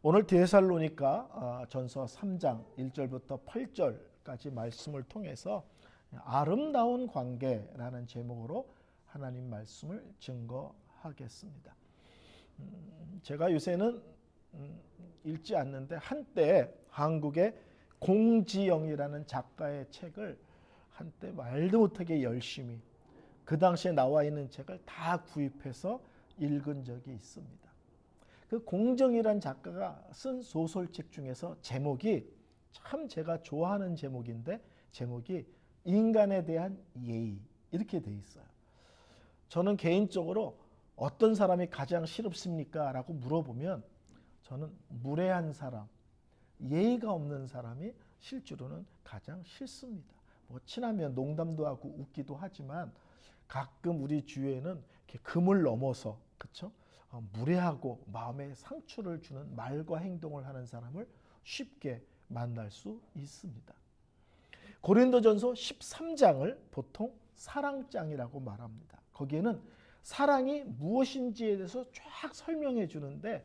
오늘 데살로니가 전서 3장 1절부터 8절까지 말씀을 통해서 아름다운 관계라는 제목으로 하나님 말씀을 증거하겠습니다. 제가 요새는 읽지 않는데 한때 한국의 공지영이라는 작가의 책을 한때 말도 못하게 열심히 그 당시에 나와 있는 책을 다 구입해서 읽은 적이 있습니다. 그 공정이란 작가가 쓴 소설책 중에서 제목이 참 제가 좋아하는 제목인데 제목이 인간에 대한 예의 이렇게 돼 있어요. 저는 개인적으로 어떤 사람이 가장 싫습니까? 라고 물어보면 저는 무례한 사람, 예의가 없는 사람이 실제로는 가장 싫습니다. 뭐 친하면 농담도 하고 웃기도 하지만 가끔 우리 주위에는 이렇게 금을 넘어서 그렇죠? 무례하고 마음에 상처를 주는 말과 행동을 하는 사람을 쉽게 만날 수 있습니다. 고린도전서 13장을 보통 사랑장이라고 말합니다. 거기에는 사랑이 무엇인지에 대해서 쫙 설명해 주는데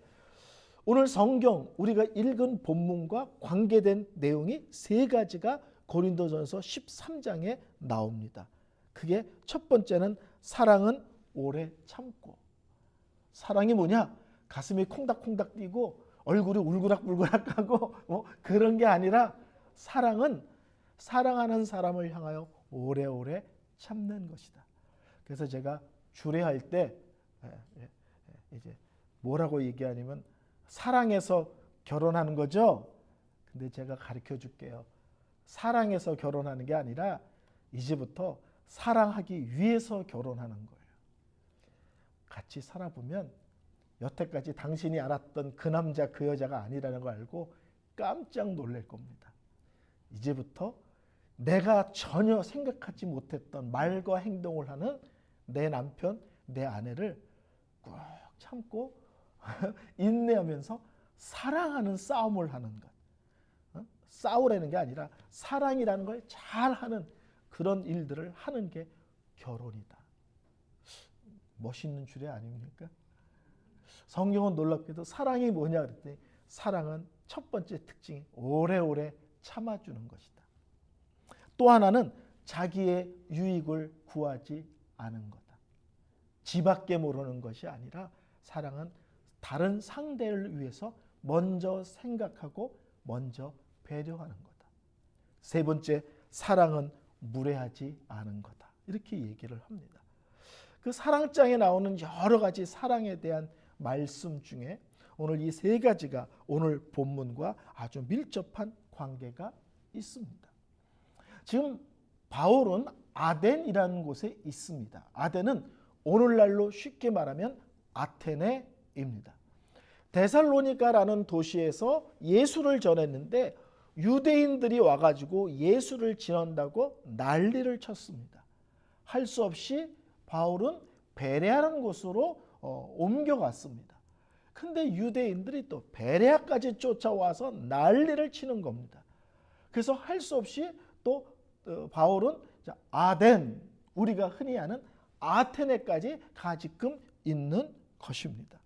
오늘 성경 우리가 읽은 본문과 관계된 내용이 세 가지가 고린도전서 13장에 나옵니다. 그게 첫 번째는 사랑은 오래 참고. 사랑이 뭐냐? 가슴이 콩닥콩닥 뛰고 얼굴이 울그락불그락하고 그런 게 아니라 사랑은 사랑하는 사람을 향하여 오래오래 참는 것이다. 그래서 제가 주례할 때 이제 뭐라고 얘기하냐면 사랑해서 결혼하는 거죠. 근데 제가 가르쳐 줄게요. 사랑해서 결혼하는 게 아니라 이제부터 사랑하기 위해서 결혼하는 거예요. 같이 살아보면 여태까지 당신이 알았던 그 남자 그 여자가 아니라는 걸 알고 깜짝 놀랄 겁니다. 이제부터 내가 전혀 생각하지 못했던 말과 행동을 하는 내 남편, 내 아내를 꾹 참고 인내하면서 사랑하는 싸움을 하는 것. 싸우라는 게 아니라 사랑이라는 걸 잘하는 그런 일들을 하는 게 결혼이다. 멋있는 주례 아닙니까? 성경은 놀랍게도 사랑이 뭐냐 그랬더니 사랑은 첫 번째 특징이 오래오래 참아주는 것이다. 또 하나는 자기의 유익을 구하지 않은 거다. 지밖에 모르는 것이 아니라 사랑은 다른 상대를 위해서 먼저 생각하고 먼저 배려하는 거다. 세 번째, 사랑은 무례하지 않은 거다. 이렇게 얘기를 합니다. 그 사랑장에 나오는 여러 가지 사랑에 대한 말씀 중에 오늘 이 세 가지가 오늘 본문과 아주 밀접한 관계가 있습니다. 지금 바울은 아덴이라는 곳에 있습니다. 아덴은 오늘날로 쉽게 말하면 아테네입니다. 데살로니가라는 도시에서 예수를 전했는데 유대인들이 와가지고 예수를 전한다고 난리를 쳤습니다. 할 수 없이 바울은 베레아라는 곳으로 옮겨갔습니다. 근데 유대인들이 또 베레아까지 쫓아와서 난리를 치는 겁니다. 그래서 할 수 없이 또 바울은 아덴, 우리가 흔히 아는 아테네까지 가지금 있는 것입니다.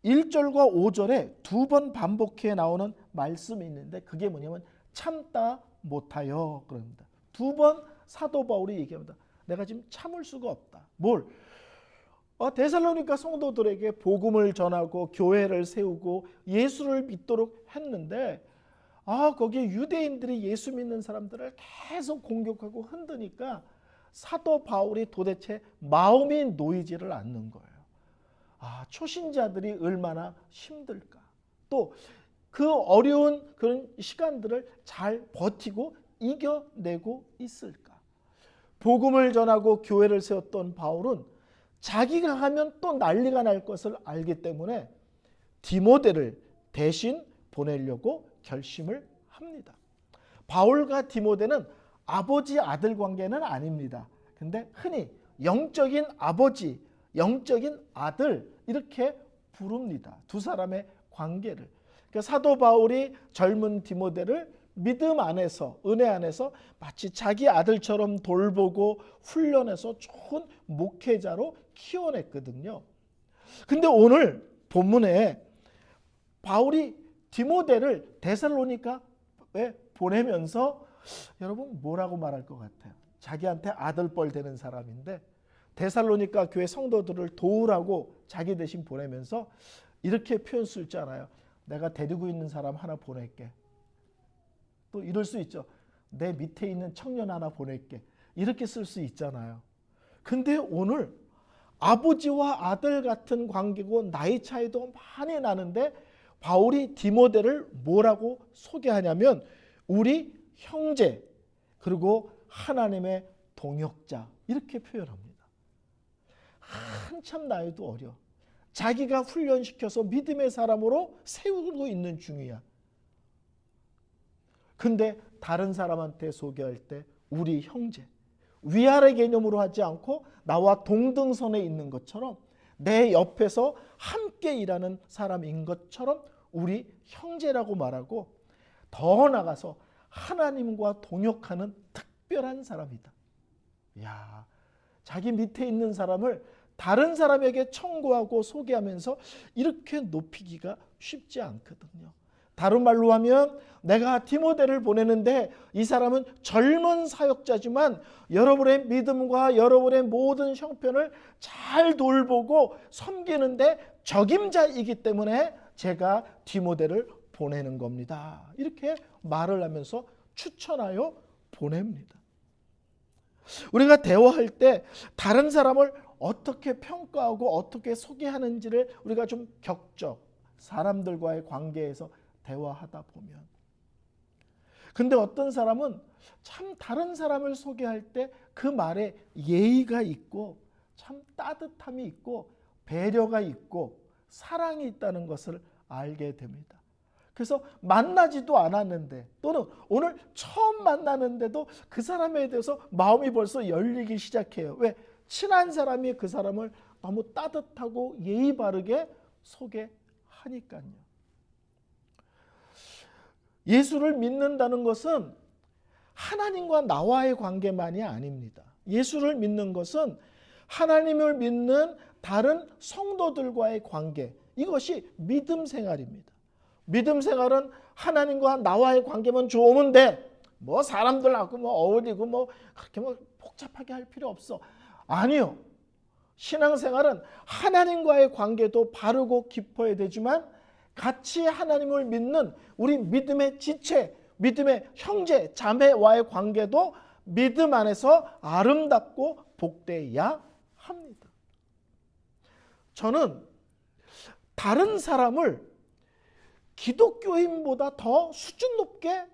1절과 5절에 두 번 반복해 나오는 말씀이 있는데 그게 뭐냐면 참다 못하여 그럽니다. 두 번 사도 바울이 얘기합니다. 내가 지금 참을 수가 없다. 뭘? 데살로니가 성도들에게 복음을 전하고 교회를 세우고 예수를 믿도록 했는데 거기에 유대인들이 예수 믿는 사람들을 계속 공격하고 흔드니까 사도 바울이 도대체 마음이 놓이지를 않는 거예요. 초신자들이 얼마나 힘들까. 또 그 어려운 그런 시간들을 잘 버티고 이겨내고 있을까. 복음을 전하고 교회를 세웠던 바울은 자기가 하면 또 난리가 날 것을 알기 때문에 디모데를 대신 보내려고 결심을 합니다. 바울과 디모데는 아버지 아들 관계는 아닙니다. 근데 흔히 영적인 아버지, 영적인 아들 이렇게 부릅니다. 두 사람의 관계를. 그러니까 사도 바울이 젊은 디모데를 믿음 안에서, 은혜 안에서 마치 자기 아들처럼 돌보고 훈련해서 좋은 목회자로 키워냈거든요. 근데 오늘 본문에 바울이 디모데를 데살로니가에 보내면서 여러분 뭐라고 말할 것 같아요? 자기한테 아들뻘 되는 사람인데 데살로니가 교회 성도들을 도우라고 자기 대신 보내면서 이렇게 표현 쓸 줄 알아요. 내가 데리고 있는 사람 하나 보낼게. 또 이럴 수 있죠. 내 밑에 있는 청년 하나 보낼게. 이렇게 쓸 수 있잖아요. 근데 오늘 아버지와 아들 같은 관계고 나이 차이도 많이 나는데 바울이 디모데를 뭐라고 소개하냐면 우리 형제 그리고 하나님의 동역자 이렇게 표현합니다. 한참 나이도 어려. 자기가 훈련시켜서 믿음의 사람으로 세우고 있는 중이야. 근데 다른 사람한테 소개할 때 우리 형제, 위아래 개념으로 하지 않고 나와 동등선에 있는 것처럼 내 옆에서 함께 일하는 사람인 것처럼 우리 형제라고 말하고 더 나아가서 하나님과 동역하는 특별한 사람이다. 야, 자기 밑에 있는 사람을 다른 사람에게 청구하고 소개하면서 이렇게 높이기가 쉽지 않거든요. 다른 말로 하면 내가 디모데를 보내는데 이 사람은 젊은 사역자지만 여러분의 믿음과 여러분의 모든 형편을 잘 돌보고 섬기는데 적임자이기 때문에 제가 디모데를 보내는 겁니다. 이렇게 말을 하면서 추천하여 보냅니다. 우리가 대화할 때 다른 사람을 어떻게 평가하고 어떻게 소개하는지를 우리가 좀 겪죠. 사람들과의 관계에서 대화하다 보면. 근데 어떤 사람은 참 다른 사람을 소개할 때 그 말에 예의가 있고 참 따뜻함이 있고 배려가 있고 사랑이 있다는 것을 알게 됩니다. 그래서 만나지도 않았는데 또는 오늘 처음 만나는데도 그 사람에 대해서 마음이 벌써 열리기 시작해요. 왜? 친한 사람이 그 사람을 너무 따뜻하고 예의 바르게 소개하니까요. 예수를 믿는다는 것은 하나님과 나와의 관계만이 아닙니다. 예수를 믿는 것은 하나님을 믿는 다른 성도들과의 관계, 이것이 믿음 생활입니다. 믿음 생활은 하나님과 나와의 관계만 좋으면 돼. 뭐 사람들하고 뭐 어울리고 뭐 그렇게 뭐 복잡하게 할 필요 없어. 아니요. 신앙생활은 하나님과의 관계도 바르고 깊어야 되지만 같이 하나님을 믿는 우리 믿음의 지체, 믿음의 형제, 자매와의 관계도 믿음 안에서 아름답고 복되어야 합니다. 저는 다른 사람을 기독교인보다 더 수준 높게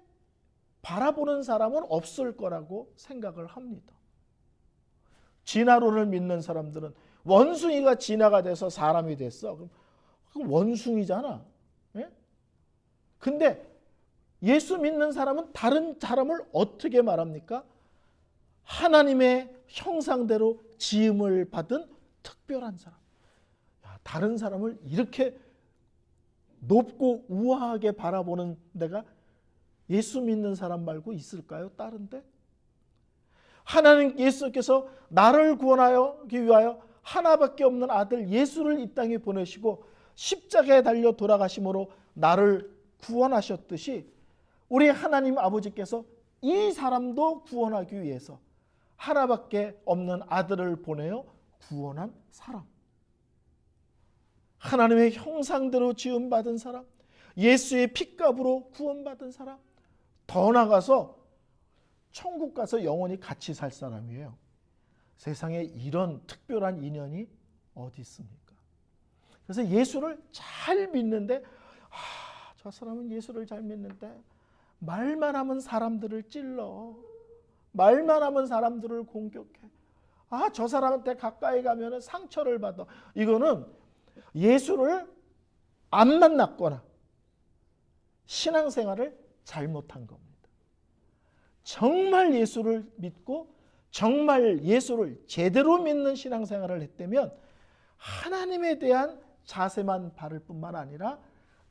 바라보는 사람은 없을 거라고 생각을 합니다. 진화론을 믿는 사람들은 원숭이가 진화가 돼서 사람이 됐어. 그럼 원숭이잖아. 예? 근데 예수 믿는 사람은 다른 사람을 어떻게 말합니까? 하나님의 형상대로 지음을 받은 특별한 사람. 야, 다른 사람을 이렇게 높고 우아하게 바라보는 데가 예수 믿는 사람 말고 있을까요? 다른데? 하나님 예수께서 나를 구원하기 위하여 하나밖에 없는 아들 예수를 이 땅에 보내시고 십자가에 달려 돌아가심으로 나를 구원하셨듯이 우리 하나님 아버지께서 이 사람도 구원하기 위해서 하나밖에 없는 아들을 보내어 구원한 사람. 하나님의 형상대로 지음받은 사람, 예수의 핏값으로 구원받은 사람, 더 나아가서 천국 가서 영원히 같이 살 사람이에요. 세상에 이런 특별한 인연이 어디 있습니까? 그래서 예수를 잘 믿는데 저 사람은 예수를 잘 믿는데 말만 하면 사람들을 찔러. 말만 하면 사람들을 공격해. 저 사람한테 가까이 가면 상처를 받아. 이거는 예수를 안 만났거나 신앙생활을 잘못한 겁니다. 정말 예수를 믿고 정말 예수를 제대로 믿는 신앙생활을 했다면 하나님에 대한 자세만 바를 뿐만 아니라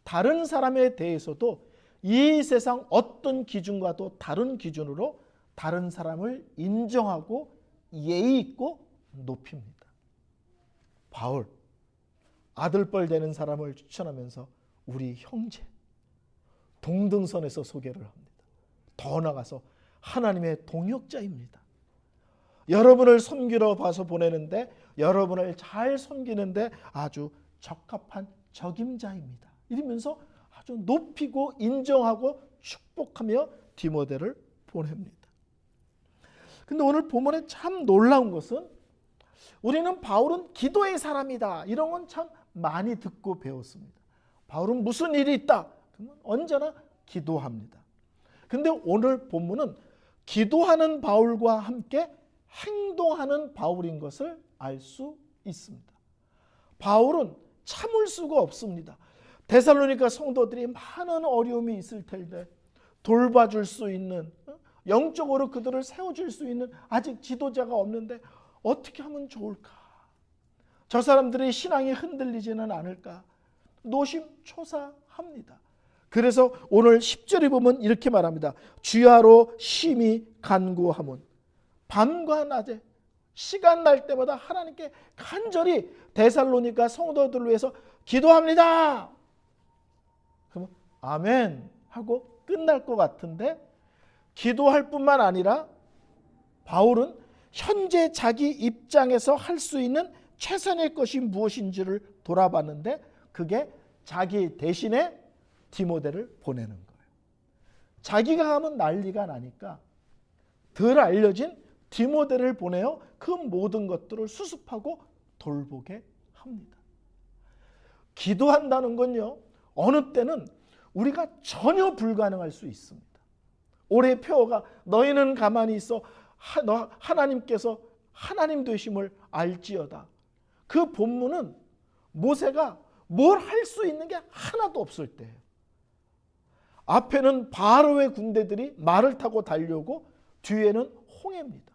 다른 사람에 대해서도 이 세상 어떤 기준과도 다른 기준으로 다른 사람을 인정하고 예의 있고 높입니다. 바울, 아들뻘 되는 사람을 추천하면서 우리 형제, 동등선에서 소개를 합니다. 더 나아가서 하나님의 동역자입니다. 여러분을 섬기러 봐서 보내는데 여러분을 잘 섬기는데 아주 적합한 적임자입니다. 이러면서 아주 높이고 인정하고 축복하며 디모데를 보냅니다. 근데 오늘 본문에 참 놀라운 것은 우리는 바울은 기도의 사람이다. 이런 건 참 많이 듣고 배웠습니다. 바울은 무슨 일이 있다. 그러면 언제나 기도합니다. 근데 오늘 본문은 기도하는 바울과 함께 행동하는 바울인 것을 알 수 있습니다. 바울은 참을 수가 없습니다. 데살로니가 성도들이 많은 어려움이 있을 텐데 돌봐줄 수 있는, 영적으로 그들을 세워줄 수 있는 아직 지도자가 없는데 어떻게 하면 좋을까? 저 사람들의 신앙이 흔들리지는 않을까? 노심초사합니다. 그래서 오늘 10절에 보면 이렇게 말합니다. 주야로 심히 간구하면, 밤과 낮에 시간 날 때마다 하나님께 간절히 데살로니가 성도들을 위해서 기도합니다. 그러면 아멘 하고 끝날 것 같은데, 기도할 뿐만 아니라 바울은 현재 자기 입장에서 할 수 있는 최선의 것이 무엇인지를 돌아봤는데 그게 자기 대신에 디모데를 보내는 거예요. 자기가 하면 난리가 나니까 덜 알려진 디모데를 보내어 그 모든 것들을 수습하고 돌보게 합니다. 기도한다는 건요, 어느 때는 우리가 전혀 불가능할 수 있습니다. 올해 표어가 너희는 가만히 있어 하나님께서 하나님 되심을 알지어다. 그 본문은 모세가 뭘 할 수 있는 게 하나도 없을 때예요. 앞에는 바로의 군대들이 말을 타고 달려오고 뒤에는 홍해입니다.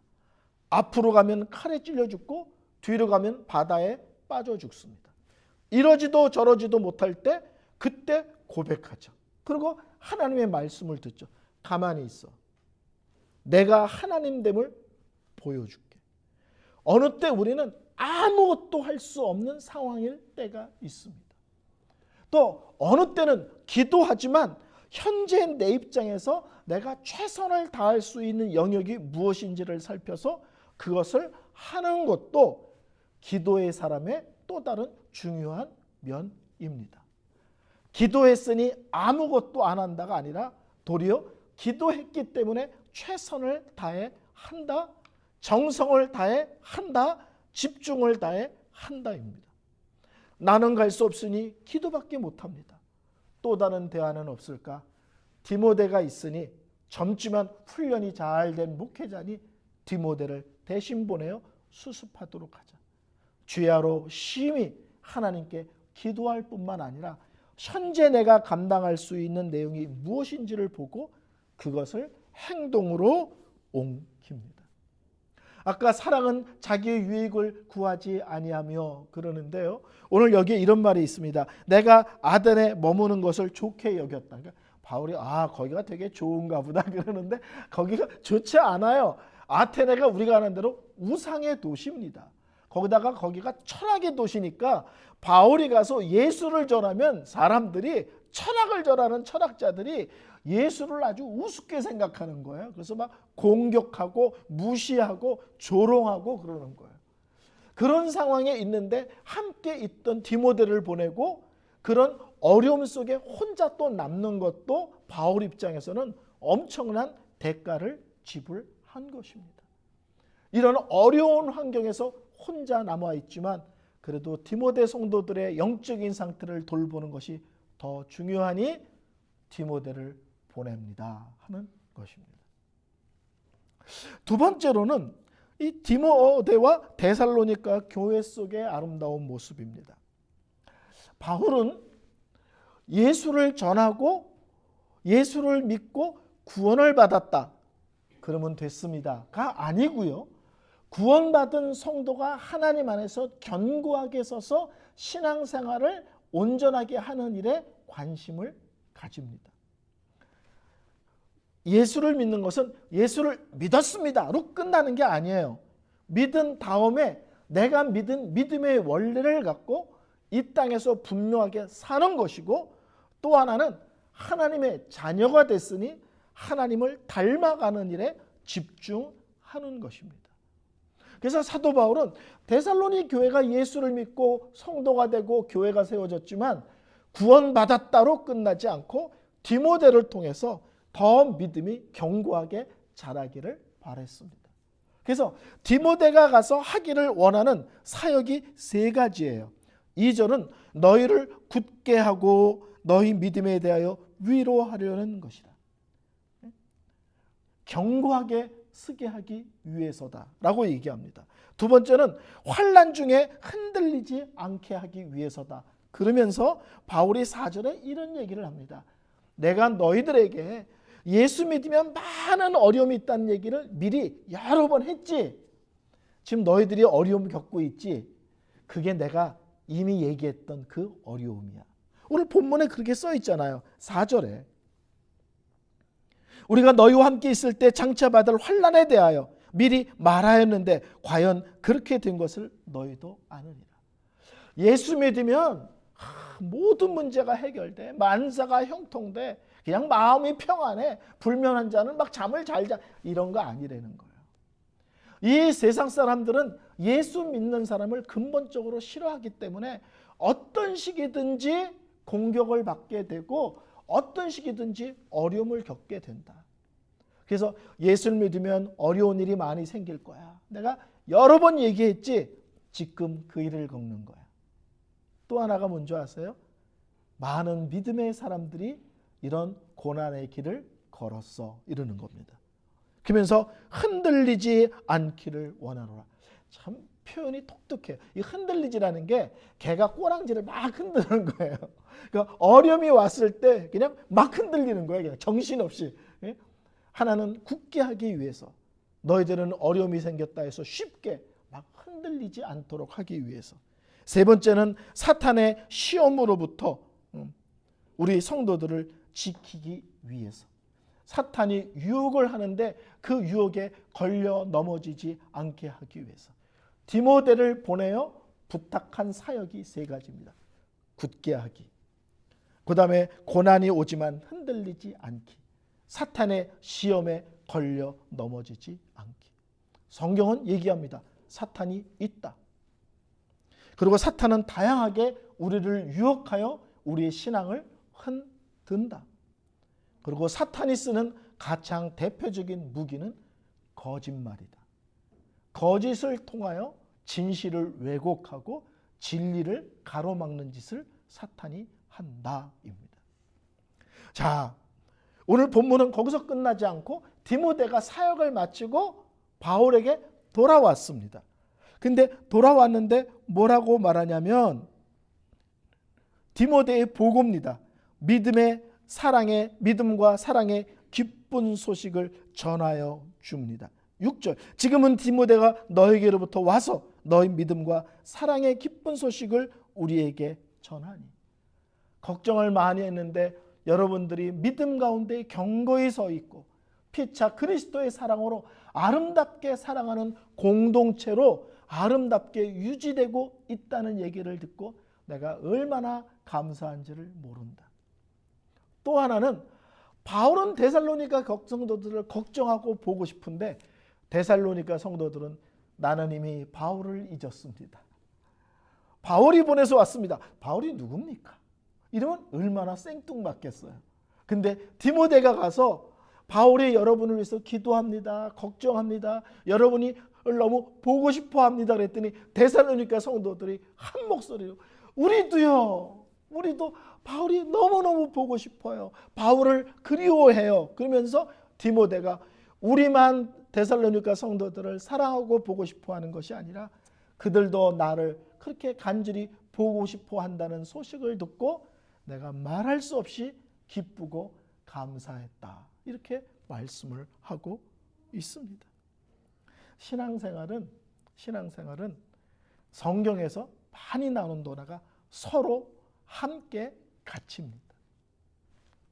앞으로 가면 칼에 찔려 죽고 뒤로 가면 바다에 빠져 죽습니다. 이러지도 저러지도 못할 때 그때 고백하죠. 그리고 하나님의 말씀을 듣죠. 가만히 있어. 내가 하나님됨을 보여줄게. 어느 때 우리는 아무것도 할 수 없는 상황일 때가 있습니다. 또 어느 때는 기도하지만 현재 내 입장에서 내가 최선을 다할 수 있는 영역이 무엇인지를 살펴서 그것을 하는 것도 기도의 사람의 또 다른 중요한 면입니다. 기도했으니 아무것도 안 한다가 아니라 도리어 기도했기 때문에 최선을 다해 한다, 정성을 다해 한다, 집중을 다해 한다입니다. 나는 갈 수 없으니 기도밖에 못합니다. 또 다른 대안은 없을까? 디모데가 있으니 젊지만 훈련이 잘 된 목회자니 디모데를 대신 보내어 수습하도록 하자. 주야로 심히 하나님께 기도할 뿐만 아니라 현재 내가 감당할 수 있는 내용이 무엇인지를 보고 그것을 행동으로 옮깁니다. 아까 사랑은 자기의 유익을 구하지 아니하며 그러는데요. 오늘 여기에 이런 말이 있습니다. 내가 아덴에 머무는 것을 좋게 여겼다. 그러니까 바울이 거기가 되게 좋은가 보다 그러는데 거기가 좋지 않아요. 아테네가 우리가 아는 대로 우상의 도시입니다. 거기가 철학의 도시니까 바울이 가서 예수를 전하면 사람들이, 철학을 전하는 철학자들이 예수를 아주 우습게 생각하는 거예요. 그래서 막 공격하고 무시하고 조롱하고 그러는 거예요. 그런 상황에 있는데 함께 있던 디모데를 보내고 그런 어려움 속에 혼자 또 남는 것도 바울 입장에서는 엄청난 대가를 지불한 것입니다. 이런 어려운 환경에서 혼자 남아 있지만 그래도 디모데 성도들의 영적인 상태를 돌보는 것이 더 중요하니 디모데를 보냅니다 하는 것입니다. 두 번째로는 이 디모데와 데살로니가 교회 속의 아름다운 모습입니다. 바울은 예수를 전하고 예수를 믿고 구원을 받았다. 그러면 됐습니다가 아니고요. 구원받은 성도가 하나님 안에서 견고하게 서서 신앙생활을 온전하게 하는 일에 관심을 가집니다. 예수를 믿는 것은 예수를 믿었습니다로 끝나는 게 아니에요. 믿은 다음에 내가 믿은 믿음의 원리를 갖고 이 땅에서 분명하게 사는 것이고, 또 하나는 하나님의 자녀가 됐으니 하나님을 닮아가는 일에 집중하는 것입니다. 그래서 사도 바울은 데살로니 교회가 예수를 믿고 성도가 되고 교회가 세워졌지만 구원받았다로 끝나지 않고 디모데를 통해서 더 믿음이 견고하게 자라기를 바랬습니다. 그래서 디모데가 가서 하기를 원하는 사역이 3가지예요. 2절은 너희를 굳게 하고 너희 믿음에 대하여 위로하려는 것이다. 견고하게 쓰게 하기 위해서다 라고 얘기합니다. 2번째는 환난 중에 흔들리지 않게 하기 위해서다. 그러면서 바울이 4절에 이런 얘기를 합니다. 내가 너희들에게 예수 믿으면 많은 어려움이 있다는 얘기를 미리 여러 번 했지. 지금 너희들이 어려움 겪고 있지. 그게 내가 이미 얘기했던 그 어려움이야. 오늘 본문에 그렇게 써 있잖아요. 4절에 우리가 너희와 함께 있을 때 장차 받을 환난에 대하여 미리 말하였는데 과연 그렇게 된 것을 너희도 아느니라. 예수 믿으면 모든 문제가 해결돼. 만사가 형통돼. 그냥 마음이 평안해. 불면한 자는 막 잠을 잘 자. 이런 거 아니라는 거예요. 이 세상 사람들은 예수 믿는 사람을 근본적으로 싫어하기 때문에 어떤 시기든지 공격을 받게 되고 어떤 시기든지 어려움을 겪게 된다. 그래서 예수를 믿으면 어려운 일이 많이 생길 거야. 내가 여러 번 얘기했지. 지금 그 일을 겪는 거야. 또 하나가 뭔지 아세요? 많은 믿음의 사람들이 이런 고난의 길을 걸었어. 이러는 겁니다. 그러면서 흔들리지 않기를 원하노라. 참 표현이 독특해요. 이 흔들리지라는 게 개가 꼬랑지를 막 흔드는 거예요. 그러니까 어려움이 왔을 때 그냥 막 흔들리는 거예요. 그냥 정신없이. 하나는 굳게 하기 위해서, 너희들은 어려움이 생겼다 해서 쉽게 막 흔들리지 않도록 하기 위해서. 3번째는 사탄의 시험으로부터 우리 성도들을 지키기 위해서. 사탄이 유혹을 하는데 그 유혹에 걸려 넘어지지 않게 하기 위해서. 디모데를 보내어 부탁한 사역이 3가지입니다. 굳게 하기, 그 다음에 고난이 오지만 흔들리지 않기, 사탄의 시험에 걸려 넘어지지 않기. 성경은 얘기합니다. 사탄이 있다. 그리고 사탄은 다양하게 우리를 유혹하여 우리의 신앙을 흔든다. 그리고 사탄이 쓰는 가장 대표적인 무기는 거짓말이다. 거짓을 통하여 진실을 왜곡하고 진리를 가로막는 짓을 사탄이 한다입니다. 자, 오늘 본문은 거기서 끝나지 않고 디모데가 사역을 마치고 바울에게 돌아왔습니다. 근데 돌아왔는데 뭐라고 말하냐면 디모데의 보고입니다. 믿음과 사랑의 기쁜 소식을 전하여 줍니다. 6절, 지금은 디모데가 너에게로부터 와서 너희 믿음과 사랑의 기쁜 소식을 우리에게 전하니. 걱정을 많이 했는데 여러분들이 믿음 가운데 견고히 서 있고 피차 그리스도의 사랑으로 아름답게 사랑하는 공동체로 아름답게 유지되고 있다는 얘기를 듣고 내가 얼마나 감사한지를 모른다. 또 하나는 바울은 데살로니가 성도들을 걱정하고 보고 싶은데 데살로니가 성도들은 나는 이미 바울을 잊었습니다. 바울이 보내서 왔습니다. 바울이 누굽니까? 이러면 얼마나 생뚱맞겠어요. 근데 디모데가 가서 바울이 여러분을 위해서 기도합니다. 걱정합니다. 여러분이 너무 보고 싶어 합니다. 그랬더니 데살로니가 성도들이 한 목소리로 우리도 바울이 너무너무 보고 싶어요. 바울을 그리워해요. 그러면서 디모데가 우리만 데살로니가 성도들을 사랑하고 보고 싶어 하는 것이 아니라 그들도 나를 그렇게 간절히 보고 싶어 한다는 소식을 듣고 내가 말할 수 없이 기쁘고 감사했다. 이렇게 말씀을 하고 있습니다. 신앙생활은 성경에서 많이 나오는 단어가 서로 함께 같이입니다.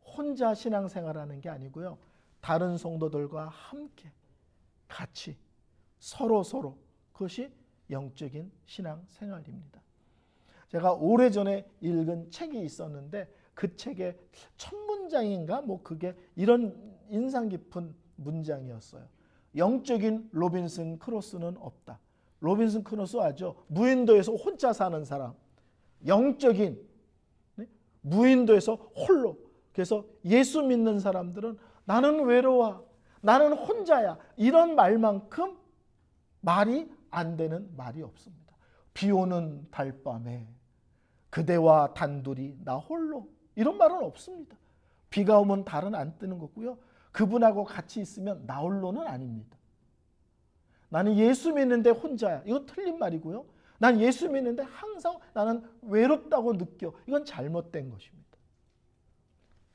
혼자 신앙생활하는 게 아니고요. 다른 성도들과 함께 같이 서로 그것이 영적인 신앙생활입니다. 제가 오래전에 읽은 책이 있었는데 그 책의 첫 문장인가 뭐 그게 이런 인상 깊은 문장이었어요. 영적인 로빈슨 크루소는 없다. 로빈슨 크루소 아죠? 무인도에서 혼자 사는 사람. 영적인 무인도에서 홀로. 그래서 예수 믿는 사람들은 나는 외로워. 나는 혼자야. 이런 말만큼 말이 안 되는 말이 없습니다. 비 오는 달밤에 그대와 단둘이 나 홀로. 이런 말은 없습니다. 비가 오면 달은 안 뜨는 거고요. 그분하고 같이 있으면 나 홀로는 아닙니다. 나는 예수 믿는데 혼자야. 이건 틀린 말이고요. 난 예수 믿는데 항상 나는 외롭다고 느껴. 이건 잘못된 것입니다.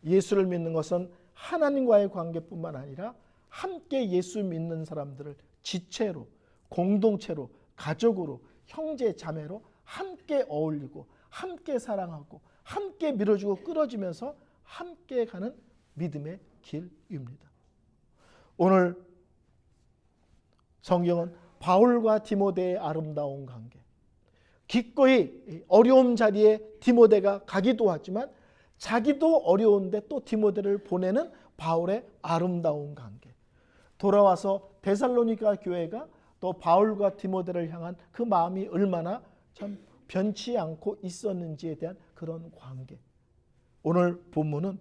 예수를 믿는 것은 하나님과의 관계뿐만 아니라 함께 예수 믿는 사람들을 지체로, 공동체로, 가족으로, 형제, 자매로 함께 어울리고 함께 사랑하고 함께 밀어주고 끌어주면서 함께 가는 믿음의 길입니다. 오늘 성경은 바울과 디모데의 아름다운 관계, 기꺼이 어려움 자리에 디모데가 가기도 하지만 자기도 어려운데 또 디모데를 보내는 바울의 아름다운 관계, 돌아와서 데살로니가 교회가 또 바울과 디모데를 향한 그 마음이 얼마나 참 변치 않고 있었는지에 대한 그런 관계. 오늘 본문은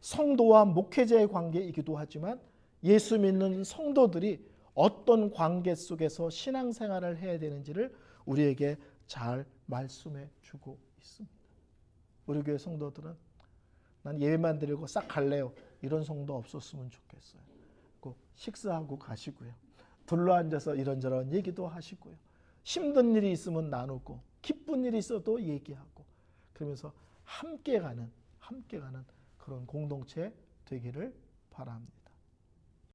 성도와 목회자의 관계이기도 하지만 예수 믿는 성도들이 어떤 관계 속에서 신앙생활을 해야 되는지를 우리에게 잘 말씀해 주고 있습니다. 우리 교회 성도들은 난 예배만 드리고 싹 갈래요. 이런 성도 없었으면 좋겠어요. 꼭 식사하고 가시고요. 둘러앉아서 이런저런 얘기도 하시고요. 힘든 일이 있으면 나누고 기쁜 일이 있어도 얘기하고 그러면서 함께 가는 그런 공동체 되기를 바랍니다.